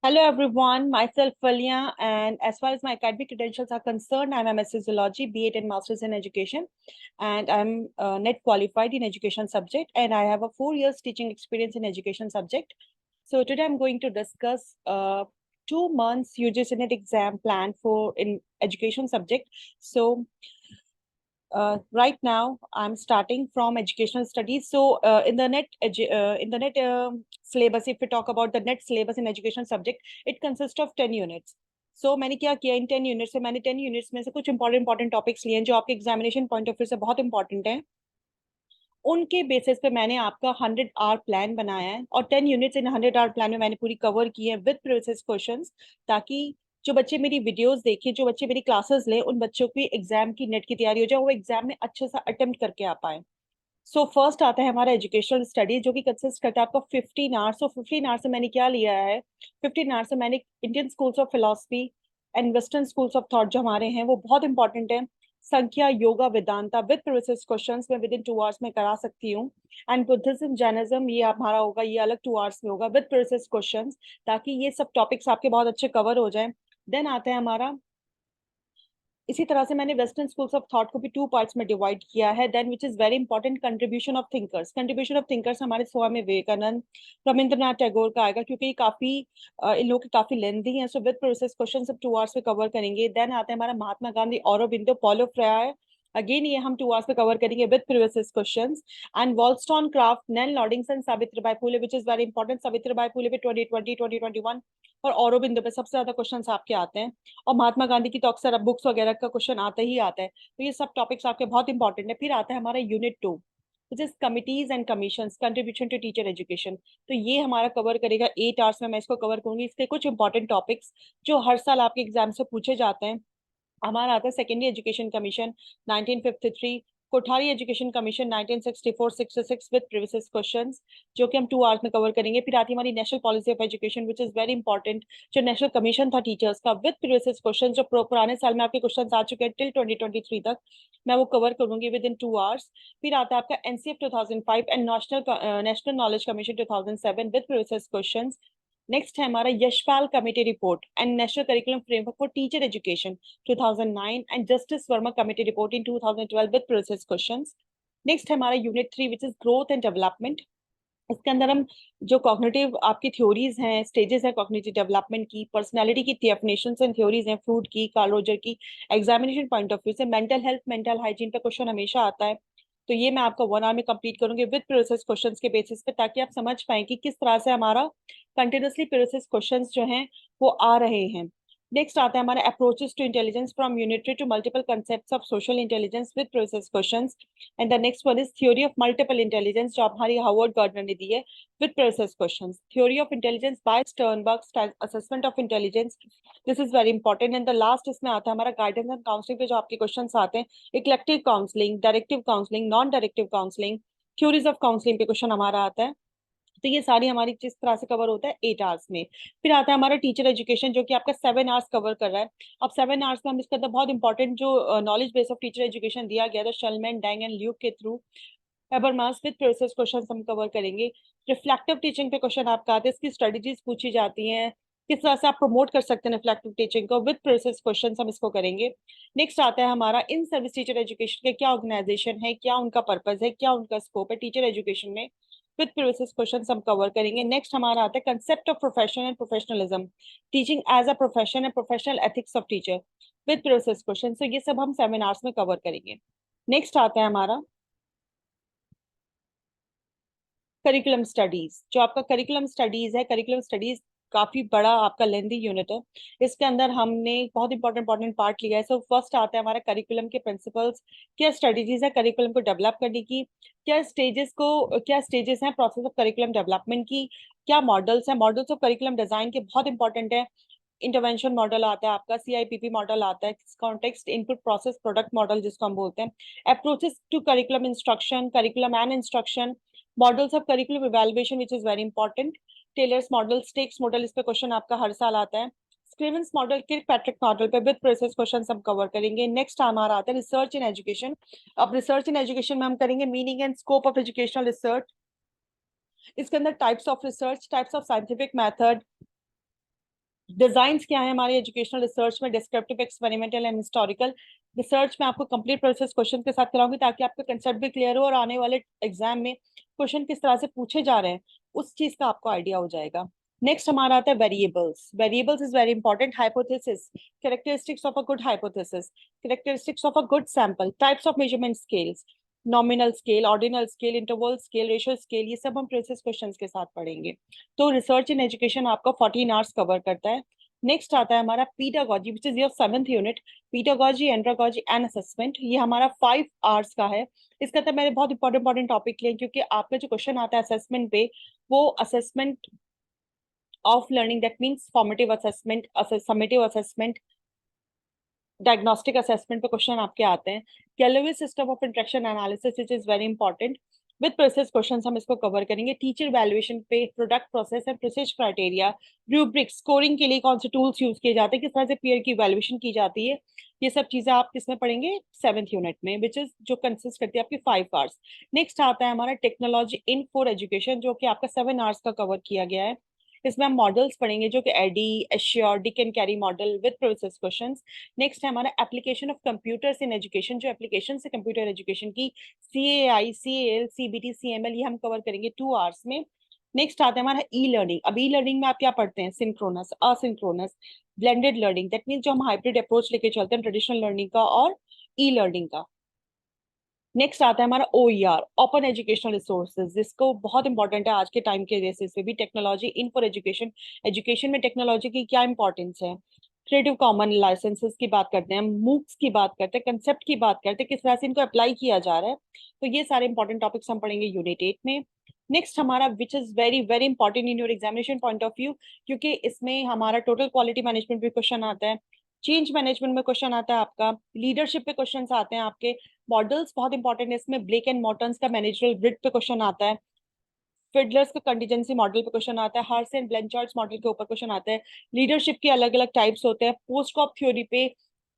Hello everyone, myself Valia, and as far as my academic credentials are concerned, I'm MSc Zoology, B.Ed and Masters in Education, and I'm net qualified in education subject, and I have a 4 years teaching experience in education subject. So today I'm going to discuss 2 months UGC NET exam plan for in education subject. So right now I'm starting from educational studies. So in the net syllabus, if we talk about the net syllabus in education subject, it consists of 10 units. So मैंने क्या किया, इन 10 units से मैंने 10 units में से कुछ important topics लिए हैं जो आपके एग्जामिनेशन पॉइंट ऑफ व्यू से बहुत इंपॉर्टेंट है। उनके बेसिस पे मैंने आपका 100 आवर प्लान बनाया है, और 10 यूनिट्स इन 100 आवर प्लान में मैंने पूरी कवर की है विद प्रीवियस क्वेश्चंस, ताकि जो बच्चे मेरी वीडियोस देखें, जो बच्चे मेरी क्लासेस ले, उन बच्चों की एग्जाम की नेट की तैयारी हो जाए, वो एग्जाम में अच्छे से अटेम्प्ट करके आ पाए। सो फर्स्ट आता है हमारा एजुकेशनल स्टडी, जो कि कंसिस्ट करता है आपका 15 आवर्स। सो 15 आवर्स से मैंने क्या लिया है, 15 आवर्स से मैंने Indian schools of philosophy and western schools of thought जो हमारे हैं वो बहुत इंपॉर्टेंट है, संख्या, yoga, Vedanta with previous questions में विद इन 2 आवर्स में करा सकती हूँ। एंड बुद्धिज्म, जैनिज्म, ये हमारा होगा, ये अलग 2 आवर्स में होगा विद प्रीवियस क्वेश्चंस, ताकि ये सब टॉपिक्स आपके बहुत अच्छे कवर हो जाए। देन आता है हमारा, इसी तरह से मैंने वेस्टर्न स्कूल्स ऑफ थॉट को भी 2 पार्ट्स में डिवाइड किया है। Then which is very important, contribution of thinkers. Contribution of thinkers हमारे स्वामी विवेकानंद, रविंद्रनाथ टैगोर का आएगा, क्योंकि ये काफी इन लोग के काफी लेंथी हैं। सो विद प्रोसेस क्वेश्चन सब 2 आवर्स में कवर करेंगे। देन आता है हमारा Mahatma Gandhi, Aurobindo, Paulo Freire, again ये हम 2 आवर्स में कवर करेंगे with previous questions. And Wollstonecraft, Nel Noddings, Savitribai Phule, which is very important. Savitribai Phule पे 2020 2021 और औरोबिंदो पे सबसे ज्यादा क्वेश्चंस आपके आते हैं, और महात्मा गांधी की तो अक्सर अब बुक्स वगैरह का क्वेश्चन आता ही आता है। तो ये सब टॉपिक्स आपके बहुत इंपॉर्टेंट है। फिर आता है हमारा unit 2, which is committees and commissions, contribution to teacher education. तो ये हमारा कवर करेगा 8 आवर्स में, मैं इसको कवर करूंगी। इसके कुछ इंपॉर्टेंट टॉपिक्स जो हर साल आपके एग्जाम से पूछे जाते हैं, हमारा आता है secondary education commission 1953, Kothari education commission 1964-66 with previous questions, जो कि हम 2 आवर्स में कवर करेंगे। फिर आती है हमारी national policy of education, which is very important, जो नेशनल कमीशन था टीचर्स का विद प्रीवियस क्वेश्चन, जो पुराने साल में आपके क्वेश्चन आ चुके हैं टिल 2023 तक, मैं वो कवर करूंगी विद इन 2 आवर्स। फिर आता है आपका NCF 2005 and national knowledge commission 2007 with previous question. Next है हमारा Yashpal committee report and national curriculum framework for teacher education 2009 and justice Verma committee report in 2012 with previous questions. Next है हमारा unit 3, which is growth and development. इसके अंदर हम जो cognitive आपकी theories हैं, स्टेजेस हैं कॉग्निटिव डेवलपमेंट की, पर्सनालिटी की डेफिनेशंस एंड थ्योरीज हैं, फ्रूट की, कार्ल रोजर की, एग्जामिनेशन पॉइंट ऑफ व्यू से मेंटल हेल्थ, मेंटल हाइजीन पे क्वेश्चन हमेशा आता है। तो ये मैं आपका 1 आवर में कंप्लीट करूंगी विद प्रोसेस क्वेश्चंस के बेसिस पे, ताकि आप समझ पाए कि किस तरह से हमारा कंटिन्यूसली प्रोसेस क्वेश्चंस जो हैं वो आ रहे हैं। नेक्स्ट आता है हमारा approaches to intelligence from unitary to multiple concepts of social intelligence with process questions. And the next one is theory of multiple intelligence, जो हमारी हार्वर्ड गार्डनर ने दी है with process questions. Theory of intelligence by Sternberg, assessment of intelligence, this is very important. And the last इसमें आता है हमारा guidance and counselling पे जो आपके क्वेश्चन आते हैं, eclectic counselling, directive counselling, non directive counselling, theories of counselling पे क्वेश्चन हमारा आता है। तो ये सारी हमारी जिस तरह से कवर होता है 8 आवर्स में। फिर आता है हमारा टीचर एजुकेशन, जो कि आपका 7 आवर्स कवर कर रहा है। अब 7 आवर्स में हम इसके अंदर बहुत इंपॉर्टेंट जो knowledge base of teacher education दिया गया था शलमैन, डैंग एंड ल्यूक के through, Habermas with process question हम कवर करेंगे। रिफ्लेक्टिव टीचिंग पे क्वेश्चन आपका आते हैं, इसकी स्ट्रेटजीज पूछी जाती हैं, किस तरह से आप प्रमोट कर सकते हैं रिफ्लेक्टिव टीचिंग को विद प्रोसेस क्वेश्चन, हम इसको करेंगे। नेक्स्ट आता है हमारा इन सर्विस टीचर एजुकेशन के क्या ऑर्गेनाइजेशन है, क्या उनका पर्पज है, क्या उनका स्कोप है टीचर एजुकेशन में, विद प्रीवियस क्वेश्चन हम कवर करेंगे। नेक्स्ट हमारा आता है concept of profession and professionalism, teaching as a profession and professional ethics of teacher with previous question. So ये सब हम 7 आवर्स में कवर करेंगे। नेक्स्ट आता है हमारा करिकुलम स्टडीज, जो आपका करिकुलम स्टडीज है। करिकुलम स्टडीज काफी बड़ा आपका लेंदी यूनिट है, इसके अंदर हमने बहुत इंपॉर्टेंट पार्ट लिया है। सो फर्स्ट आता है हमारा करिकुलम के प्रिंसिपल्स, क्या स्ट्रेटेजीज है करिकुलम को डेवलप करने की, क्या स्टेजेस हैं प्रोसेस ऑफ करिकुलम डेवलपमेंट की, क्या मॉडल्स हैं, मॉडल्स ऑफ करिकुलम डिजाइन के बहुत इंपॉर्टेंट है। इंटरवेंशन मॉडल आता है आपका, सीआईपीपी मॉडल आता है, context input process product model जिसको हम बोलते हैं, approaches to curriculum instruction, curriculum and instruction, models of curriculum evaluation which is very important, Tyler's model, Stake's model, इस पे क्वेश्चन आपका हर साल आता है, स्क्रीवेंस मॉडल, किर्कपैट्रिक मॉडल पे विद प्रोसेस क्वेश्चन हम कवर करेंगे। नेक्स्ट हमारा आता है रिसर्च इन एजुकेशन। अब रिसर्च इन एजुकेशन में हम करेंगे meaning and scope of educational research, इसके अंदर types of research, types of scientific method, designs क्या है हमारे एजुकेशनल रिसर्च में, descriptive, experimental and historical. Research में आपको कंप्लीट प्रोसेस क्वेश्चन के साथ कराऊंगी ताकि आपका कंसेप्ट भी क्लियर हो और आने वाले एग्जाम में क्वेश्चन किस तरह से पूछे जा रहे हैं उस चीज का आपको आइडिया हो जाएगा। नेक्स्ट हमारा आता है variables. Variables is very important. Hypothesis, characteristics of a good hypothesis, characteristics of a good sample, types of measurement scales, nominal scale, ordinal scale, interval scale, ratio scale, ये सब हम प्रोसेस क्वेश्चंस के साथ पढ़ेंगे। तो रिसर्च इन एजुकेशन आपका 14 hours cover करता है। नेक्स्ट आता है हमारा pedagogy which is your 7th unit. Pedagogy, andragogy and assessment, ये हमारा 5 आवर्स का है। इसके अंदर मैंने बहुत इंपॉर्टेंट टॉपिक लिए क्योंकि आपका जो क्वेश्चन आता है असेसमेंट पे, वो assessment of learning, that means formative assessment, summative assessment, diagnostic assessment पे क्वेश्चन आपके आते हैं। Calorie system of interaction analysis which is very important with process question हम इसको कवर करेंगे। टीचर वैल्यूएशन पे, product process and process criteria, rubric, scoring के लिए कौन से टूल्स यूज किए जाते हैं, किस तरह से पीयर की वैल्यूएशन की जाती है, ये सब चीजें आप किसमें पढ़ेंगे, 7th यूनिट में, विच इज जो कंसिस्ट करती है आपकी 5 आवर्स। नेक्स्ट आता है हमारा टेक्नोलॉजी इन फॉर एजुकेशन जो कि आपका 7 आवर्स का कवर किया गया है। इसमें हम मॉडल्स पढ़ेंगे जो कि ADDIE, ASSURE, Dick and Carey model with process questions. Next है हमारा application of computers in education, जो एप्लीकेशन से कंप्यूटर एजुकेशन की CAI, CAL, CBT, CML, ये हम कवर करेंगे 2 आवर्स में। नेक्स्ट आता है हमारा ई लर्निंग। अब ई लर्निंग में आप क्या पढ़ते हैं, synchronous, asynchronous, blended learning, that means जो हम हाइब्रिड अप्रोच लेके चलते हैं ट्रेडिशनल लर्निंग का और ई लर्निंग का। नेक्स्ट आता है हमारा OER, ओपन एजुकेशनल रिसोर्सेज, जिसको बहुत इंपॉर्टेंट है आज के टाइम के बेसिस पे भी। Technology in for education, education में टेक्नोलॉजी की क्या इंपॉर्टेंस है। क्रिएटिव कॉमन लाइसेंसेस की बात करते हैं, मूक्स की बात करते हैं, कंसेप्ट की बात करते हैं, किस तरह से इनको अप्लाई किया जा रहा है। तो ये सारे इंपॉर्टेंट टॉपिक्स हम पढ़ेंगे यूनिट 8 में। नेक्स्ट हमारा विच is very very important in your examination point of view, क्योंकि इसमें हमारा टोटल क्वालिटी मैनेजमेंट पे क्वेश्चन आता है, चेंज मैनेजमेंट में क्वेश्चन आता है आपका, लीडरशिप पे क्वेश्चन आते हैं आपके, मॉडल्स बहुत इंपॉर्टेंट है इसमें, ब्लेक एंड मॉर्टन्स का मैनेजरल ग्रिड पे क्वेश्चन आता है, फिडलर्स का कंटीजेंसी मॉडल पे क्वेश्चन आता है, हार्स एंड ब्लैंचार्ड्स मॉडल के ऊपर क्वेश्चन आता है, लीडरशिप के अलग अलग टाइप्स होते हैं, पोस्टकॉप थ्योरी पे,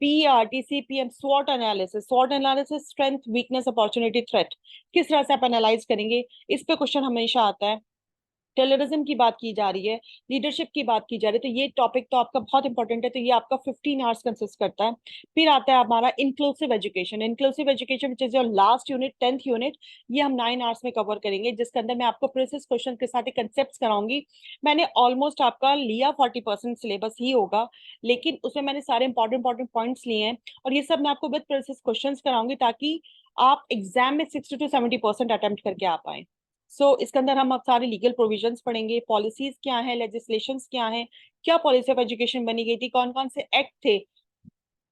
PERT, CPM, स्वॉट analysis, स्वॉट analysis, strength, weakness, opportunity, threat, किस तरह से आप एनालाइज करेंगे, इस पे क्वेश्चन हमेशा आता है। टेररिज्म की बात की जा रही है, लीडरशिप की बात की जा रही है, तो ये टॉपिक तो आपका बहुत इंपॉर्टेंट है, तो ये आपका 15 आवर्स कंसिस्ट करता है। फिर आता है हमारा inclusive education. Inclusive education which is your last unit, 10th unit, ये हम 9 आवर्स में कवर करेंगे, जिसके अंदर मैं आपको प्रोसेस क्वेश्चन के साथ कंसेप्ट कराऊंगी। मैंने ऑलमोस्ट आपका लिया 40% सिलेबस ही होगा, लेकिन उसमें मैंने सारे इंपॉर्टेंट पॉइंट्स लिए हैं और ये सब मैं आपको विद प्रोसेस क्वेश्चन कराऊंगी ताकि आप एग्जाम में 60 to 70% अटेम्प्ट करके आ पाए। इसके अंदर हम अब सारे लीगल प्रोविजंस पढ़ेंगे, पॉलिसीज क्या है, लेजिस्लेशंस क्या है, क्या पॉलिसी ऑफ एजुकेशन बनी गई थी, कौन कौन से एक्ट थे,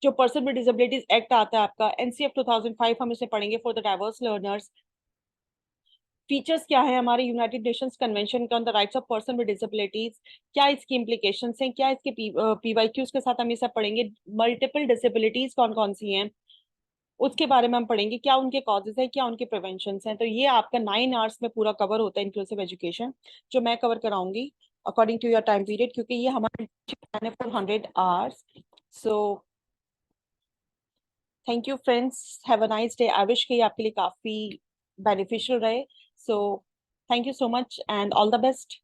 जो पर्सन विद डिसेबिलिटीज एक्ट आता है आपका, NCF 2005 हम इसे पढ़ेंगे for the diverse learners. Features क्या है हमारे United Nations convention on the rights of person with disabilities, क्या इसकी इम्प्लीकेशंस हैं, क्या इसके PYQs के साथ हम ये सब पढ़ेंगे। मल्टीपल डिसेबिलिटीज कौन कौन सी हैं उसके बारे में हम पढ़ेंगे, क्या उनके कॉजेज हैं, क्या उनके प्रिवेंशन हैं। तो ये आपका 9 आवर्स में पूरा कवर होता है इंक्लूसिव एजुकेशन, जो मैं कवर कराऊंगी according to your time period, क्योंकि ये हमारे 100 hours. So thank you friends, have a nice day. I wish कि आपके लिए काफी बेनिफिशियल रहे। So thank you so much and all the best.